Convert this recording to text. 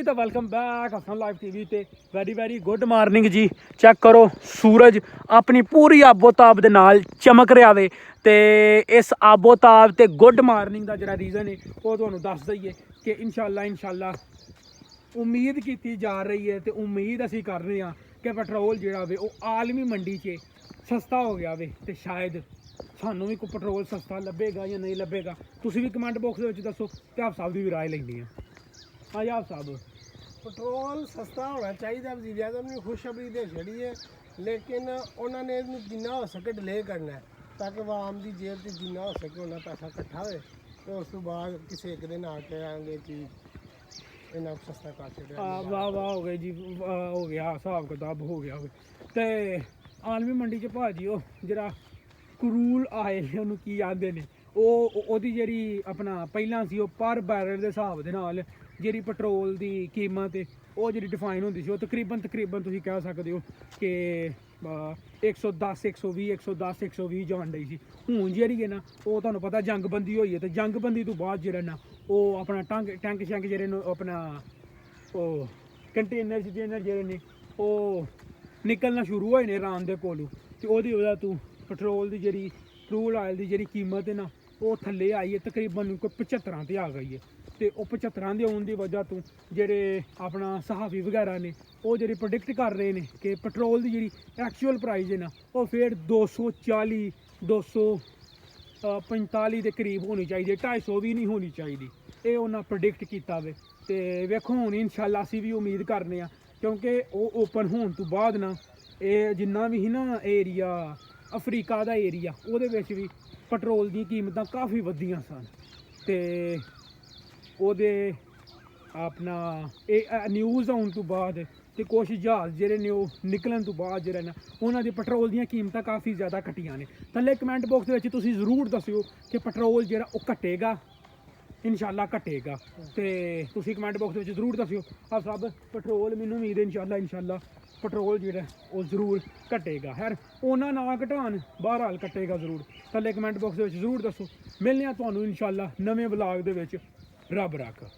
तो welcome back Hasan live TV ते very good morning ji. Check करो सूरज अपनी पूरी आबोताब दे नाल चमक रहा वे ते इस आबोताब ते गुड मॉर्निंग दा जेह्ड़ा रीज़न है वो तुहानूं दस दईए कि इंशाल्लाह उम्मीद की जा रही है तो उम्मीद असी कर रहे हैं कि पेट्रोल जिहड़ा वे वो आलमी मंडी च सस्ता हो गया वे तो शायद सानू भी कोई पेट्रोल सस्ता लभेगा या नहीं लभेगा। तुसीं भी कमेंट बॉक्स दे विच दसो ते आप साहब की भी राय लैनी है। हाँ जी आप साहब पेट्रोल सस्ता होना चाहिए वज़ीर आज़म ने खुशखबरी दे छड़ी है, लेकिन उन्होंने जिन्ना हो सके डिले करना है ताकि आवाम की जेब से जिन्ना हो सके उन्ना पैसा इकट्ठा हो तो उस तो बाद किसी एक दिन आके आएंगे कि इन्ना सस्ता कर छड़िया। वाह वाह हो गए जी, हो गया हिसाब किताब हो गया तो आलमी मंडी च भाजी वो जरा क्रूल आयल ਉਹਨੂੰ ਕੀ ਆਂਦੇ ਨੇ ਉਹਦੀ ਜਿਹੜੀ ਆਪਣਾ ਪਹਿਲਾਂ ਸੀ ਉਹ ਪਰ ਬੈਰਲ ਦੇ ਹਿਸਾਬ ਦੇ ਨਾਲ ਜਿਹੜੀ ਪੈਟਰੋਲ ਦੀ ਕੀਮਤ ਉਹ ਜਿਹੜੀ ਡਿਫਾਈਨ ਹੁੰਦੀ ਸੀ ਉਹ ਤਕਰੀਬਨ ਤੁਸੀਂ ਕਹਿ ਸਕਦੇ ਹੋ ਕਿ 110 120 110 120 ਜਾਣ ਡਈ ਸੀ। ਹੁਣ ਜਿਹੜੀ ਹੈ ਨਾ ਉਹ ਤੁਹਾਨੂੰ ਪਤਾ ਜੰਗਬੰਦੀ ਹੋਈ ਹੈ ਤੇ ਜੰਗਬੰਦੀ ਤੋਂ ਬਾਅਦ ਜਿਹੜਾ ਨਾ ਉਹ ਆਪਣਾ ਟੈਂਕ ਸ਼ੈਂਕ ਜਿਹੜੇ ਨੇ ਆਪਣਾ ਉਹ ਕੰਟੇਨਰ ਜਿਹੜੇ ਨੇ ਉਹ ਨਿਕਲਣਾ ਸ਼ੁਰੂ ਹੋਏ ਨੇ ਇਰਾਨ ਦੇ ਕੋਲੋਂ ਤੇ ਉਹਦੀ ਵਜ੍ਹਾ ਤੋਂ पेट्रोल की जी क्रूड आयल की जी कीमत है ना वो थले आई है तकरीबन कोई 75 ते आ गई है तो वह 75 के आने की वजह तो जोड़े अपना सहाफ़ी वगैरह ने वो जी प्रोडिक्ट कर रहे हैं कि पेट्रोल की जी एक्चुअल प्राइस है ना वो फिर 240 245 के करीब होनी चाहिए, 250 भी नहीं होनी चाहिए। ये उन्हें प्रोडिक्ट किया वे तो वेखो हूँ इंशाल्लाह असी भी उम्मीद करने क्योंकि वो ओपन होने तो बाद ना ये जिन्ना भी ना एरिया अफ्रीका का एरिया वो भी पेट्रोल दी कीमत काफ़ी वधियां सन ते ओदे अपना न्यूज़ आने तो बाद तो कुछ जहाज़ जेह्ड़े ने निकलन तो बाद जेह्ड़ा ना उन्होंने पेट्रोल दी कीमत काफ़ी ज़्यादा घटियां ने। थल्ले कमेंट बॉक्स में तुसीं ज़रूर दस्सिओ कि पेट्रोल जेह्ड़ा वो घटेगा इंशाल्लाह घटेगा तो तुसीं कमेंट बॉक्स में ज़रूर दस्सिओ। आप सब पेट्रोल मैनूं उम्मीद है इंशाल्लाह पेट्रोल जो वो जरूर घटेगा। खैर उन्ना ना घटान बहरहाल घटेगा जरूर। थल्ले कमेंट बॉक्स में जरूर दसो। मिलने तुहानूं इंशाल्लाह नवें ब्लॉग दे विच। रब रख।